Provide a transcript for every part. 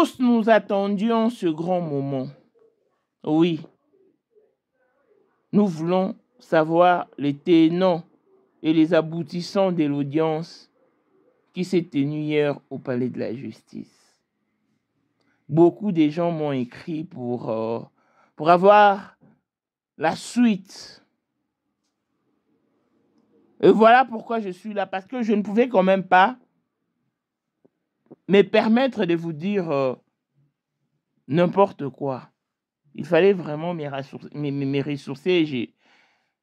Tous nous attendions ce grand moment. Oui, nous voulons savoir les tenants et les aboutissants de l'audience qui s'est tenue hier au Palais de la Justice. Beaucoup de gens m'ont écrit pour avoir la suite. Et voilà pourquoi je suis là, parce que je ne pouvais quand même pas me permettre de vous dire n'importe quoi. Il fallait vraiment me ressourcer.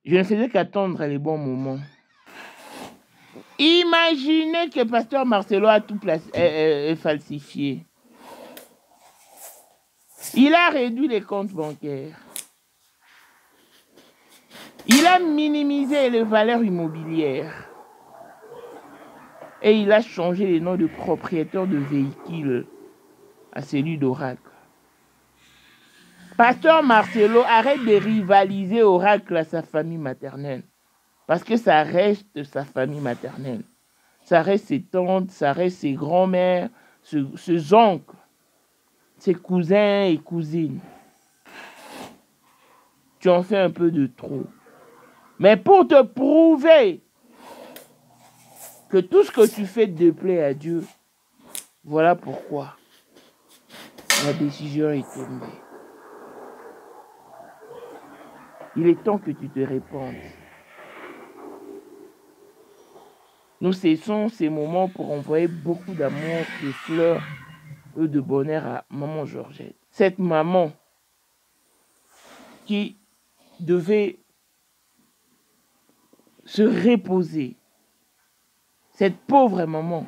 Je ne faisais qu'attendre les bons moments. Imaginez que Pasteur Marcelo a tout falsifié. Il a réduit les comptes bancaires. Il a minimisé les valeurs immobilières. Et il a changé les noms de propriétaires de véhicules à celui d'Oracle. Pasteur Marcelo, arrête de rivaliser Oracle à sa famille maternelle. Parce que ça reste sa famille maternelle. Ça reste ses tantes, ça reste ses grands-mères, ses oncles, ses cousins et cousines. Tu en fais un peu de trop. Mais pour te prouver que tout ce que tu fais déplaît à Dieu, voilà pourquoi la décision est tombée. Il est temps que tu te répandes. Nous cessons ces moments pour envoyer beaucoup d'amour, de fleurs et de bonheur à maman Georgette. Cette maman qui devait se reposer. Cette pauvre maman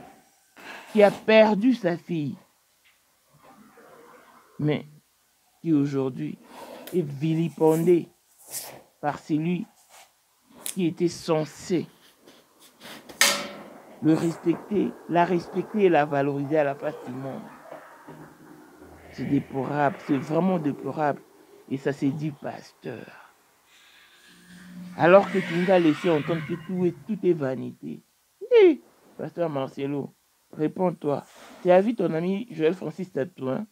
qui a perdu sa fille, mais qui aujourd'hui est vilipendée par celui qui était censé la respecter et la valoriser à la face du monde. C'est déplorable, c'est vraiment déplorable. Et ça s'est dit pasteur. Alors que tu nous as laissé entendre que tout est vanité. Hey, Pasteur Marcelo, réponds-toi. Tu as vu ton ami Joël Francis Tatouin?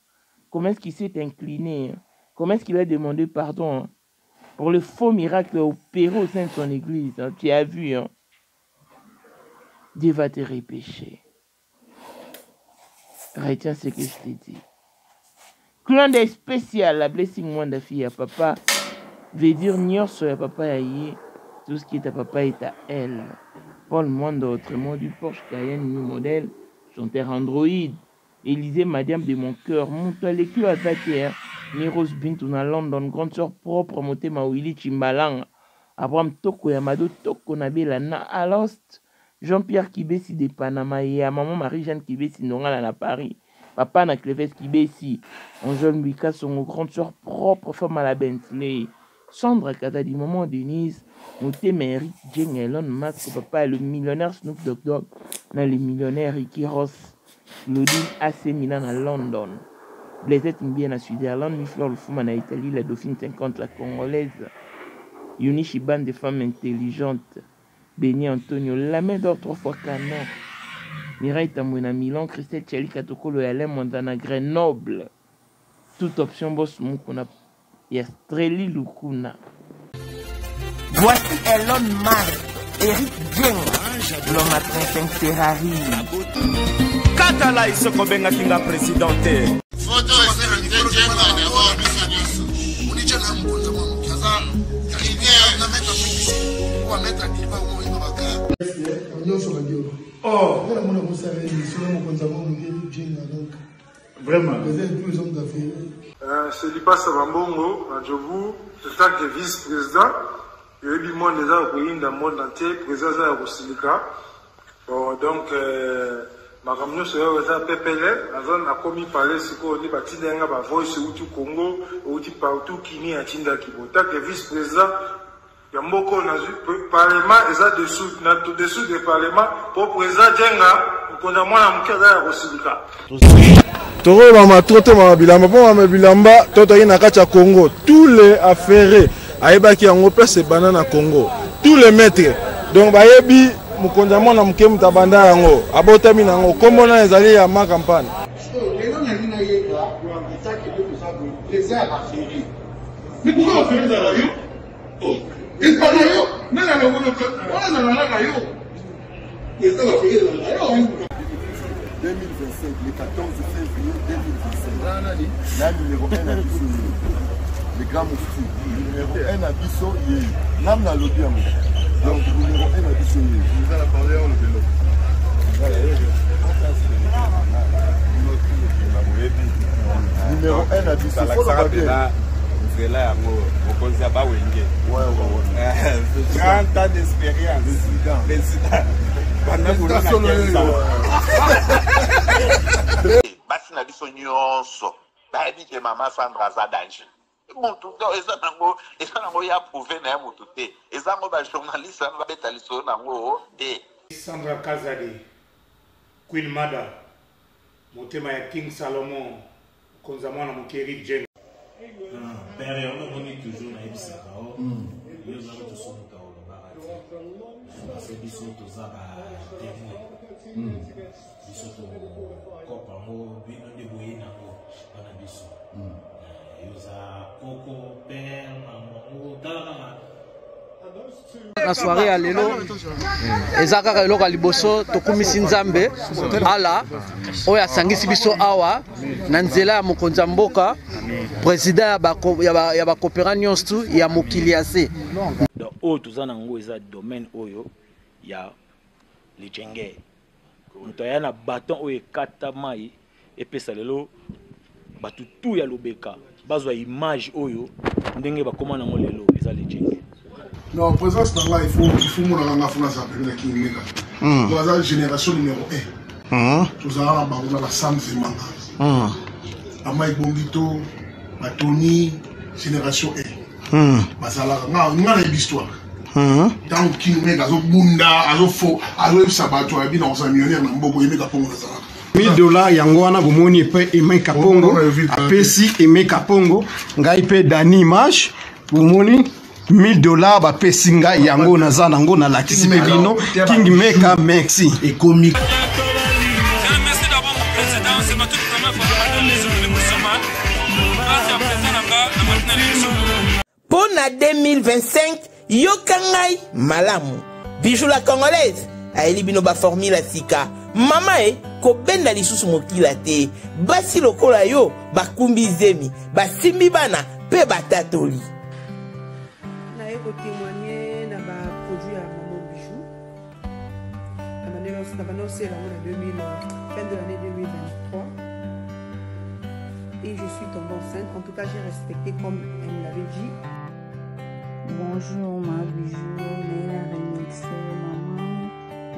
Comment est-ce qu'il s'est incliné? Comment est-ce qu'il a demandé pardon pour le faux miracle opéré au sein de son église? Tu as vu, Dieu va te repêcher. Retiens ce que je t'ai dit. Clin d'œil spécial, la blessing moi de fille à papa, veut dire nior sur papa aïe, tout ce qui est à papa est à elle. Paul Mondo, autrement du Porsche Cayenne New Model, chanteur Android, Élisée Madiam de mon cœur, monte l'écu à Zatier, Niros Bintouna London, grande sœur propre, monté ma Willy Chimbalang, Abraham Toko Yamado Toko Nabela na Alost, Jean-Pierre Kibesi de Panama et à maman Marie-Jeanne Kibesi Nongala na Paris, papa na Cléves Kibesi, Angèle Mika son grande sœur propre, femme à la Bentley, Sandra Kazadi, maman Denise, Monté Méric, Jane Elon Musk, papa le millionnaire Snoop Dogg, le millionnaire Ricky Ross, Claudine AC Milan à London, Blaisette Mbien à Switzerland, Miflor le Fouman à Italie, la Dauphine 50, la Congolaise, Yunichi Bande des femmes intelligentes, Béni Antonio, la main d'or 3 fois canon, Mireille Tamouina Milan, Christelle Tchali Katokolo et Alain Montana Grenoble, toute option boss Moukona, Yastreli Lukuna. Voici Elon Musk, Eric Dien, l'homme à 35 Ferrari. Katala iso kobenga kinga presidente. Photo est Dien d'abord, nous unicha na mkonza mwa kaza. Rivière na mettre publicité. Ou mettre diva ou ino baka. Nyonso badio. Oh, on a mon savait sur mon mkonza mwa Dien donc. Vraiment. Vous êtes tous les hommes d'affaires. C'est Lipa Sabambongo, à Djougou, le tant que vice-président. Il y a eu le monde dans le monde entier, président de la Silika. Bon, donc, ma camion se fait PPL, la zone a commis parler ce qu'on dit, Batinga, Voice, ou tout Congo, ou tout partout, Kini, à Tinda Kibo. Tant que vice-président, il y a beaucoup de parlement, et ça dessous du parlement, pour président Djenga, pour qu'on a moins à m'kéda à Silika. Toro mama trote mama bilamba po mama bilamba toto yi na kati ya Congo tous les affairés ayebaki yango place banana Congo tous les maîtres donc bayebi mukonza mwana muke mutabanda yango abotami nango kombo na ezali ya ma campagne Marina Yega, pour un métier qui est de ça, les airs à férir. Mais pourquoi on fait ça là? Et pas là, non, non, non, non, et ça va faire là. 2025, le 14 février 2025. Là, numéro 1 à Bissau. Le grand moufti. Numéro 1 à Bissau, il est. Nam na lobby à moi. Donc, numéro 1 à Bissau, il est. Nous allons parler en le vélo. Numéro 1 à Bissau. Il faut le rappeler. C'est là, on ne sait pas où il est. Ouais. 30 ans d'expérience. Président. Basi na biso nyonso bayebi ke mama Sandra aza danger mutu eza nango ya prouve na ya mutu te eza ngo bajournaliste ano babeta lisolo nango te. Sandra Kazadi, Queen Mada, motema ya King Salomon, konza mwana mokeri Jenga. Père, on a toujours na ebisaka o. Yo za to so muta o barati. Parce que biso to za ba témoin. Biso to kopa mo bino de boyina ngo bana biso. Yo za koko père maman tala. La soirée à l'élo, ezaka eloko liboso tokumisi nzambe ala oya sangisi biso awa na nzela ya mokonzi ya mboka président ya ba coopéra nyonso ya mokili ya se. Donc oyo toza nango eza domaine oyo ya lijenge. Moto aya na baton oyo ekata mai epesa lelo batu tu ya lobeka bazwa image oyo ndenge bakoma nango lelo eza lijenge. Non, présence là, il faut mon rang à ça avec qui mega. Nous avons génération numéro 1. Nous avons la Sam Zemanga. Amaï Bombito, Tony, génération 1. Bazala, nous avons l'histoire. Tant qu'il mega, azo bunda, azo fo, azo sabato, abi dans un millionnaire na mboko yemeka pongo na zala. $1000 yango wana bomoni pe Aimé Kapongo, apesi Aimé Kapongo, ngai pe Dani Image, bomoni $1000 ba pesinga yango naza nango na lakisi bino King Maker merci et comique. Merci d'avoir mon président, c'est ma toute première fois dans l'émission de Moussaman. Merci à président Nanga, pour la 2025, Yokangai Malamu. Bijou la congolaise. Aeli bino ba formule sika. Mama ko benda lisusu mokila te. Basi lokola yo ba kumbi zemi, ba simbi bana pe batatoli. Témoigner dans ma produit à Maman Bijou. La manière aussi fin de l'année 2023. Et je suis tombée enceinte. En tout cas, j'ai respecté comme elle me l'avait dit. Bonjour ma Bijou, Néla Remixé, maman.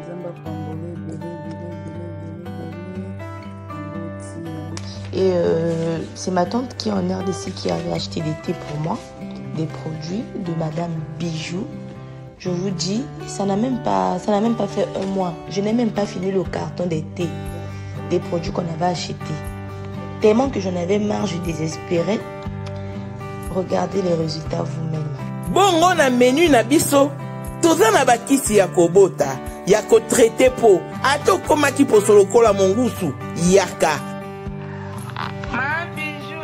Zamba Congolais, Et c'est ma tante qui est en RDC qui avait acheté des thés pour moi. Des produits de Madame Bijou. Je vous dis, ça n'a même pas fait un mois. Je n'ai même pas fini le carton des thés, des produits qu'on avait achetés. Tellement que j'en avais marre, je désespérais. Regardez les résultats vous-même. Bon, on a menu na biso. Toza na bakisi ya kobota, ya ko traité po. Ato koma ki po solokola mongusu, yaka. Ma Bijou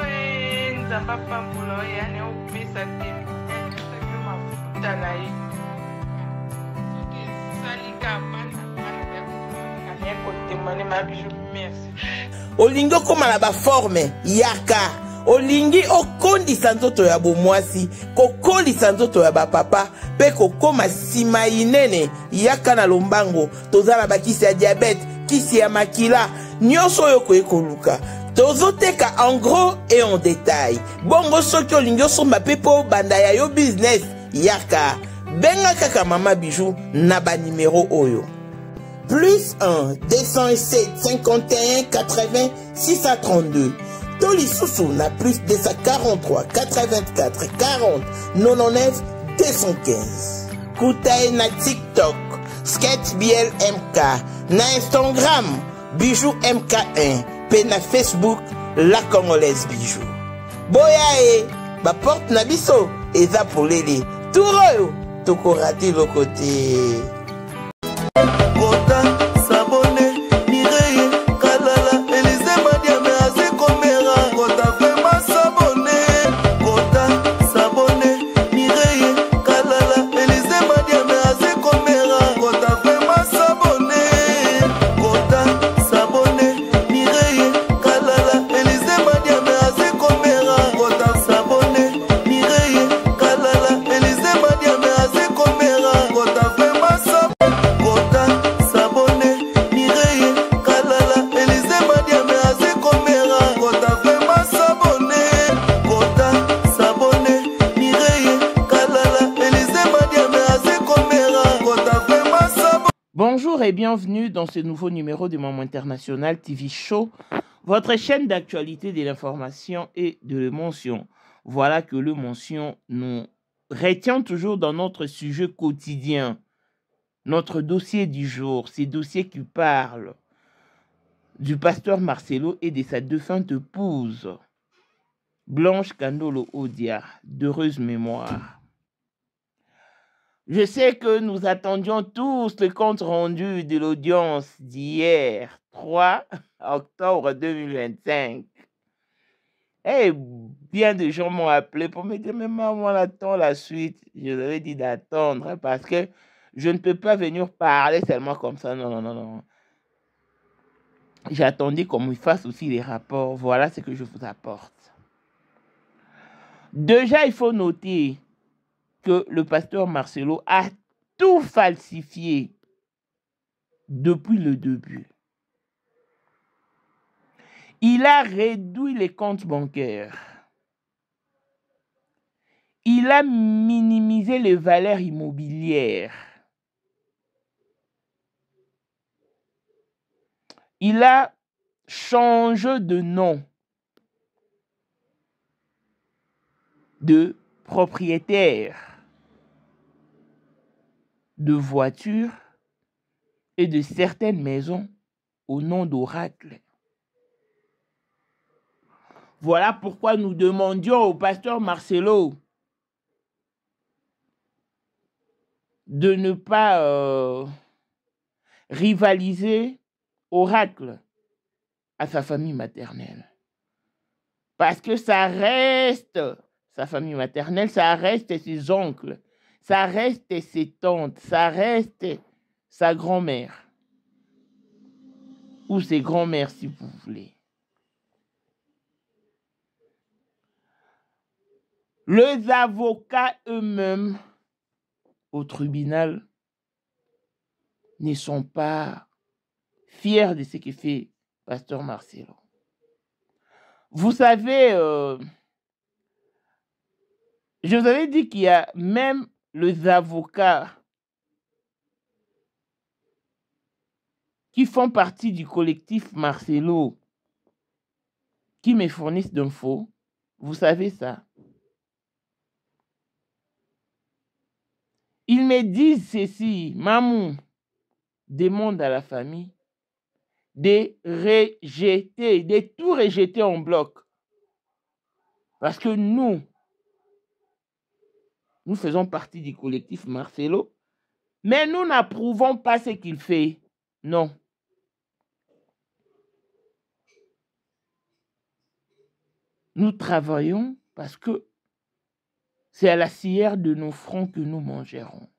nzamba pampulo ya ne opesa te. Talai. Salika bana ma Bijou merci. Olingo koma na ba forme yaka. Olingi okondisa nzoto ya bomwasi, kokolisa nzoto ya bapapa, pe kokoma sima inene, yaka na lombango, tozala bakisi ya diabète, kisi ya makila, nyonso yoko ekoluka. Tozoteka en gros et en détail. Bongo soki olingi osomba pepo banda ya yo business, yaka. Benga kaka Mama Bijou na ba numéro oyo. Plus 1 207 51 80 632. Toli Soussou na plus 243 84 40 99 215. Koutaï na TikTok, Sketch BL MK, na Instagram, Bijou MK1, pe na Facebook, La Congolaise Bijou. Boya ba porte na biso, eza pour lele. Touro, toko raté le côté. Sabone, Nireye, Kalala, Elise Madia, mais bienvenue dans ce nouveau numéro du Moment International TV Show, votre chaîne d'actualité de l'information et de l'émotion. Voilà que l'émotion nous retient toujours dans notre sujet quotidien, notre dossier du jour, ces dossiers qui parlent du pasteur Marcelo et de sa défunte épouse, Blanche Kandolo Odia, d'heureuse mémoire. Je sais que nous attendions tous le compte rendu de l'audience d'hier, 3 octobre 2025. Et bien de gens m'ont appelé pour me dire, mais maman, on attend la suite. Je leur ai dit d'attendre parce que je ne peux pas venir parler seulement comme ça. Non, non, non, non. J'attendais qu'on me fasse aussi les rapports. Voilà ce que je vous apporte. Déjà, il faut noter que le pasteur Marcelo a tout falsifié depuis le début. Il a réduit les comptes bancaires. Il a minimisé les valeurs immobilières. Il a changé de nom de propriétaire de voitures et de certaines maisons au nom d'Oracle. Voilà pourquoi nous demandions au pasteur Marcelo de ne pas rivaliser Oracle à sa famille maternelle. Parce que ça reste sa famille maternelle, ça reste ses oncles, ça reste ses tantes, ça reste sa grand-mère. Ou ses grands-mères, si vous voulez. Les avocats eux-mêmes au tribunal ne sont pas fiers de ce que fait pasteur Marcelo. Vous savez, je vous avais dit qu'il y a même les avocats qui font partie du collectif Marcelo qui me fournissent d'infos. Vous savez ça. Ils me disent ceci, Mamou demande à la famille de rejeter, de tout rejeter en bloc. Parce que nous faisons partie du collectif Marcelo, mais nous n'approuvons pas ce qu'il fait. Non. Nous travaillons parce que c'est à la cire de nos fronts que nous mangerons.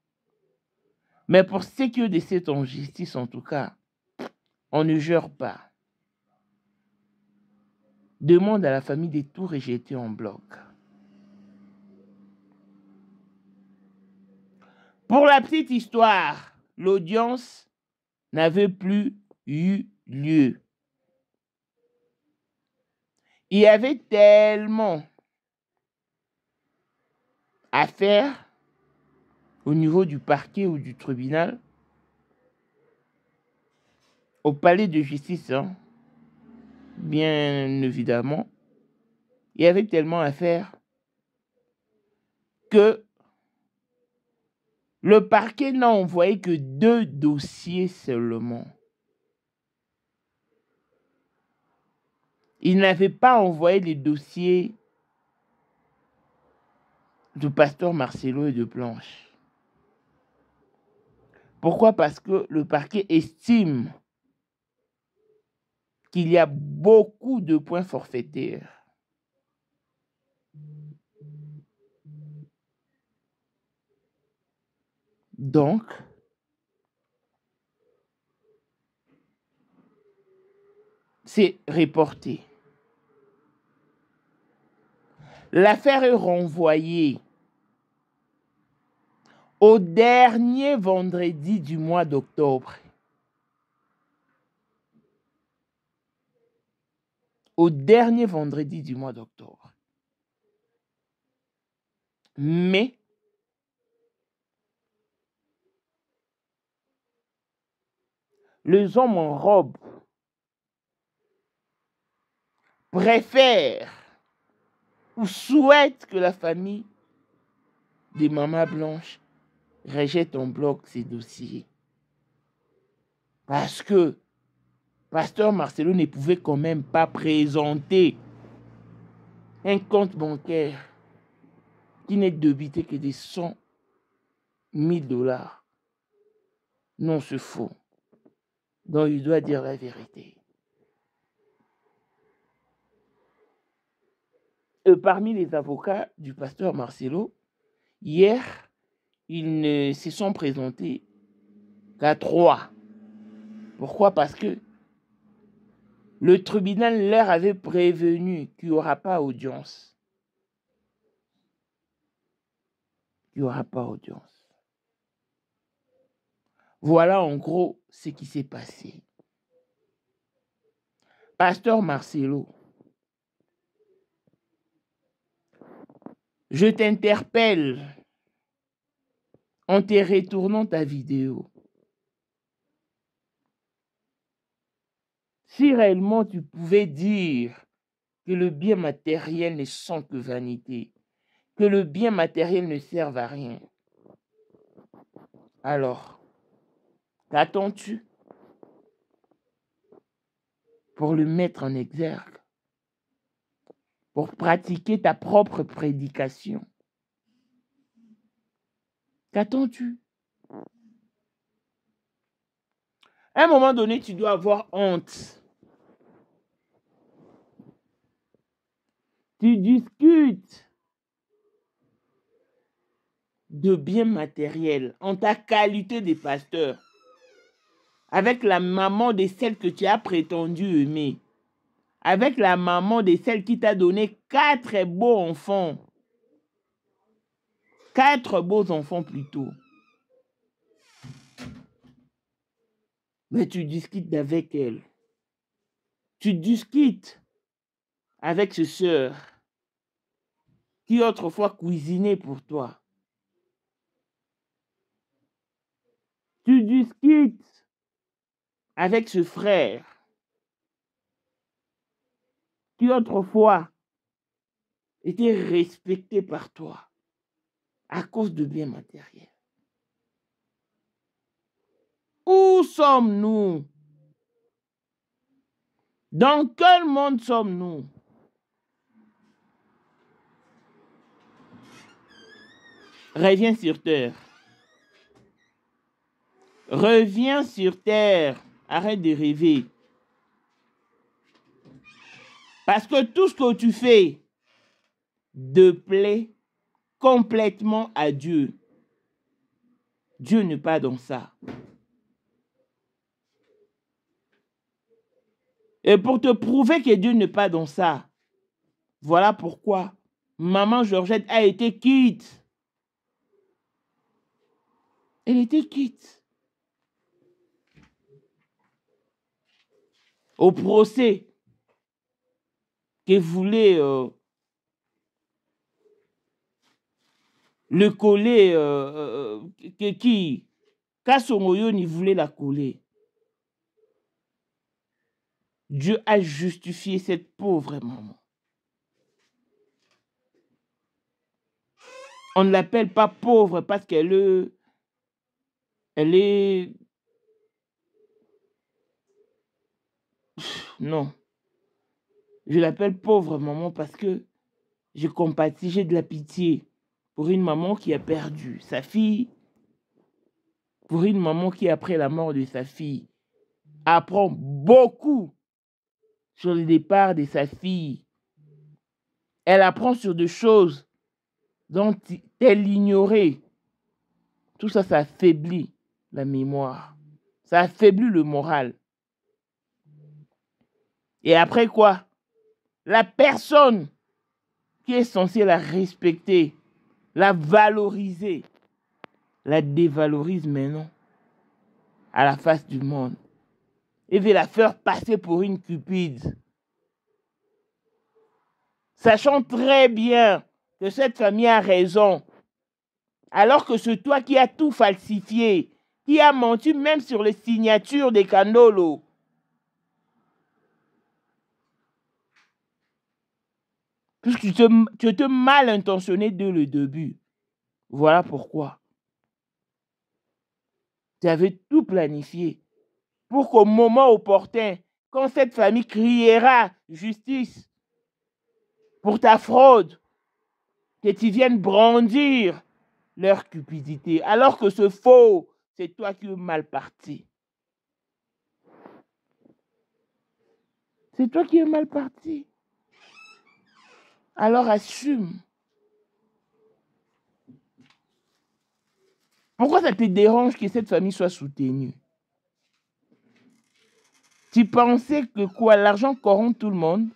Mais pour ce qui est de cette injustice, en tout cas, on ne jure pas. Demande à la famille de tout rejeter en bloc. Pour la petite histoire, l'audience n'avait plus eu lieu. Il y avait tellement à faire au niveau du parquet ou du tribunal, au palais de justice, hein, bien évidemment. Il y avait tellement à faire que le parquet n'a envoyé que 2 dossiers seulement. Il n'avait pas envoyé les dossiers du pasteur Marcelo et de Blanche. Pourquoi? Parce que le parquet estime qu'il y a beaucoup de points forfaitaires. Donc, c'est reporté. L'affaire est renvoyée au dernier vendredi du mois d'octobre. Au dernier vendredi du mois d'octobre. Mais les hommes en robe préfèrent ou souhaitent que la famille des mamans blanches rejette en bloc ces dossiers. Parce que Pasteur Marcelo ne pouvait quand même pas présenter un compte bancaire qui n'est débité que de 100 000 $. Non, c'est faux. Donc, il doit dire la vérité. Et parmi les avocats du pasteur Marcelo, hier, ils ne se sont présentés qu'à 3. Pourquoi? Parce que le tribunal leur avait prévenu qu'il n'y aura pas audience. Il n'y aura pas audience. Voilà en gros ce qui s'est passé. Pasteur Marcelo, je t'interpelle en te retournant ta vidéo. Si réellement tu pouvais dire que le bien matériel ne sont que vanité, que le bien matériel ne sert à rien, alors, qu'attends-tu pour le mettre en exergue, pour pratiquer ta propre prédication? Qu'attends-tu? À un moment donné, tu dois avoir honte. Tu discutes de biens matériels en ta qualité de pasteur avec la maman de celle que tu as prétendu aimer, avec la maman de celle qui t'a donné 4 beaux enfants. 4 beaux enfants plutôt. Mais tu discutes avec elle. Tu discutes avec ce sœur qui autrefois cuisinait pour toi. Tu discutes avec ce frère qui autrefois était respecté par toi à cause de biens matériels. Où sommes-nous? Dans quel monde sommes-nous? Reviens sur terre. Reviens sur terre. Arrête de rêver. Parce que tout ce que tu fais déplaît complètement à Dieu. Dieu n'est pas dans ça. Et pour te prouver que Dieu n'est pas dans ça, voilà pourquoi maman Georgette a été quitte. Elle était quitte. Au procès que voulait le coller, qui Kasongoyoni voulait la coller. Dieu a justifié cette pauvre maman. On ne l'appelle pas pauvre parce qu'elle est... Non. Je l'appelle pauvre maman parce que je compatis, j'ai de la pitié pour une maman qui a perdu sa fille, pour une maman qui, après la mort de sa fille, apprend beaucoup sur le départ de sa fille. Elle apprend sur des choses dont elle ignorait. Tout ça, ça affaiblit la mémoire. Ça affaiblit le moral. Et après quoi? La personne qui est censée la respecter, la valoriser, la dévalorise maintenant à la face du monde. Et veut la faire passer pour une cupide. Sachant très bien que cette famille a raison. Alors que c'est toi qui as tout falsifié. qui a menti même sur les signatures des Kandolo. Puisque tu étais mal intentionné dès le début. Voilà pourquoi. Tu avais tout planifié pour qu'au moment opportun, quand cette famille criera justice pour ta fraude, que tu viennes brandir leur cupidité, alors que ce faux, c'est toi qui es mal parti. C'est toi qui es mal parti. Alors assume. Pourquoi ça te dérange que cette famille soit soutenue? Tu pensais que quoi, l'argent corrompt tout le monde?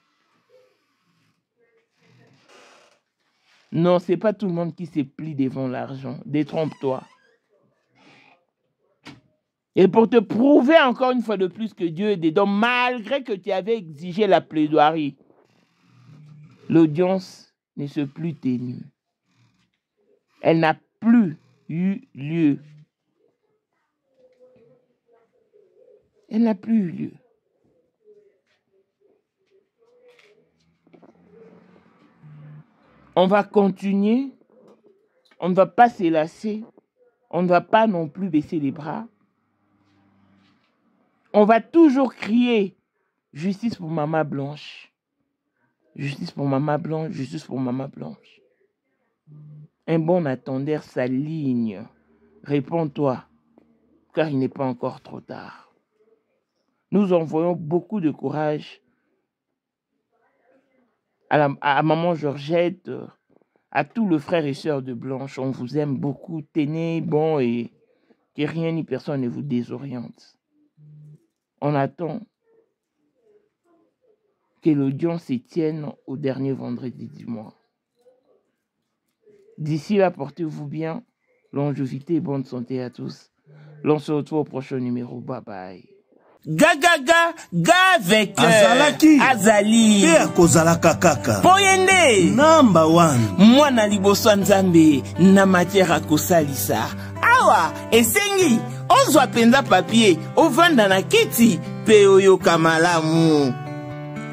Non, c'est pas tout le monde qui se plie devant l'argent. Détrompe-toi. Et pour te prouver encore une fois de plus que Dieu est dedans, malgré que tu avais exigé la plaidoirie, l'audience ne s'est plus tenue. Elle n'a plus eu lieu. Elle n'a plus eu lieu. On va continuer. On ne va pas se lasser. On ne va pas non plus baisser les bras. On va toujours crier justice pour Maman Blanche. Justice pour Maman Blanche. Justice pour Maman Blanche. Un bon attendeur s'aligne. Réponds-toi, car il n'est pas encore trop tard. Nous envoyons beaucoup de courage à Maman Georgette, à tous les frères et sœurs de Blanche. On vous aime beaucoup. Tenez bon et que rien ni personne ne vous désoriente. On attend que l'audience se tienne au dernier vendredi du mois. D'ici là, portez-vous bien. Longévité et bonne santé à tous. L'on se retrouve au prochain numéro. Bye bye. Gaga avec Azalaki Azali Te akozalaka kaka Poyende Number 1 Mwana liboso nzambe na matière akosalisa Awa esengi ozwa penza papier ovanda na kiti pe oyoka malamu.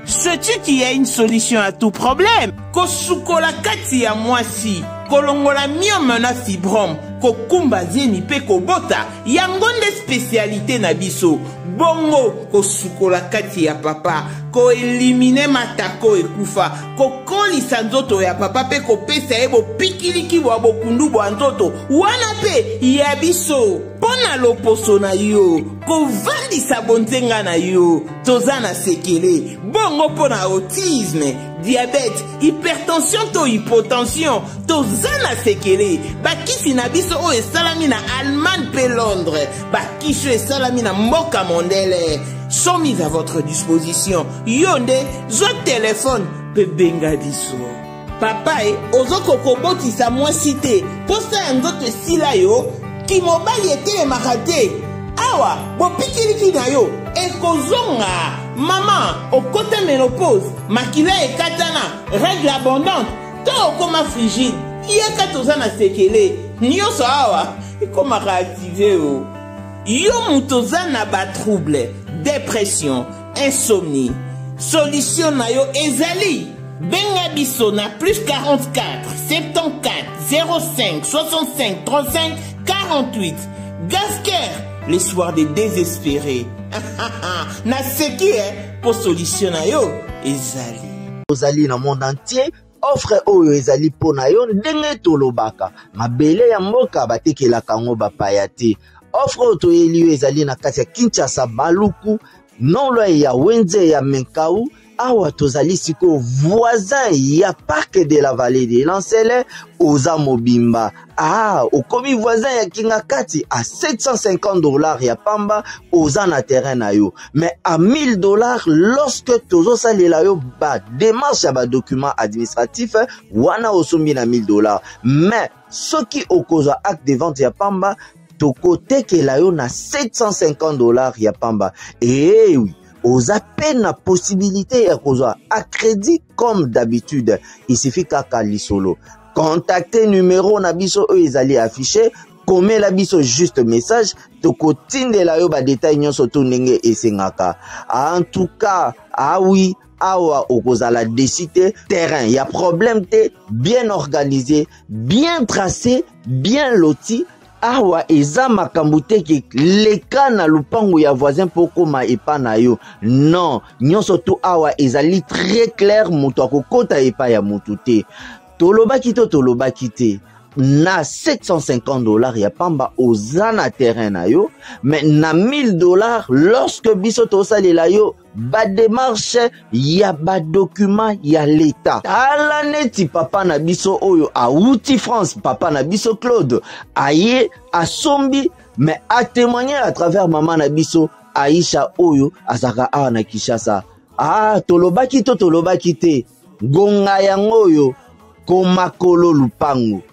Sais-tu qu'il y a une solution à tout problème? Kosukola kati ya mwasi kolongola myome na fibrome kokumba zeni pe kobota yango nde spécialité na biso. Bongo kosukola kati ya papa ko elimine matako ekufa kokolisa nzoto ya papa pe kopesa ebo pikiliki bwa bokundu bwa nzoto wana pe ya biso pona loposo na yo kovandisa bonzenga na yo toza na sekele bongo pona autisme diabète hypertension to hypotension toza na sekele bakisi na biso o esalami na Allemagne pe Londres bakisho esalami na mboka mondele sont mis à votre disposition. Yonde, zo téléphone, pe benga biso. Papa ozoko koboti sa moi cité. Posta nzoto sila yo, ki mobali ete marate. Awa, bo pikiliki na yo, ekozonga. Maman, okote ménopause, makila ekatana, règle abondante, to okoma frigide. Yeka tozana sekele, nyoso awa, ekoma réactiver yo. Yo mutoza na ba trouble, dépression, insomnie. Solution na yo ezali. Benga biso na plus 44 74 05 65 35 48. Gasker, les soirs des désespérés. Na seki pour solution na yo ezali. Ozali na monde entier. Offre oyo ezali pona yo ndenge tolobaka. Mabele ya mboka batekelaka ngo bapaya te. Offre oyo toyeli ezali na kati ya Kinshasa Baluku, nolo ya Wenze ya Menkau, awa tozali siko voisin ya Parc de la Vallée de Lancele, oza mobimba. Okomi voisin ya Kingakati à $750 ya pamba, oza na terrain na yo. Mais à $1000 lorsque tozo salela yo ba démarche ya ba document administratif, wana osombi na $1000. Mais soki okozwa acte de vente ya pamba, toko tekela yo na $750 ya pamba. Et oui, oza peine la possibilité ya kozwa à crédit comme d'habitude. Il suffit kaka lisolo. Contactez numéro na biso ezali affiché komela biso juste message tokotindela yo ba détail nyonso to ndenge esengaka. En tout cas, ah oui, awa okozala décider terrain, y a problème te, bien organisé, bien tracé, bien loti. Awa eza makambo te ke leka na lupango ya voisin poko ma epa na yo. Non, nyonso to awa ezali très clair, moto akokota epa ya motu te. Tolobaki te. Na $750 ya pamba ozana terrain na yo, mais na $1000 lorsque biso tosalela yo ba démarche ya ba document ya l'état. Tala neti papa na biso oyo auti France, papa na biso Claude aye asombi, mais a témoigner à travers maman na biso Aisha oyo azaka awa na Kinshasa. Ah, tolobaki te gonga yango oyo komakolo lupango.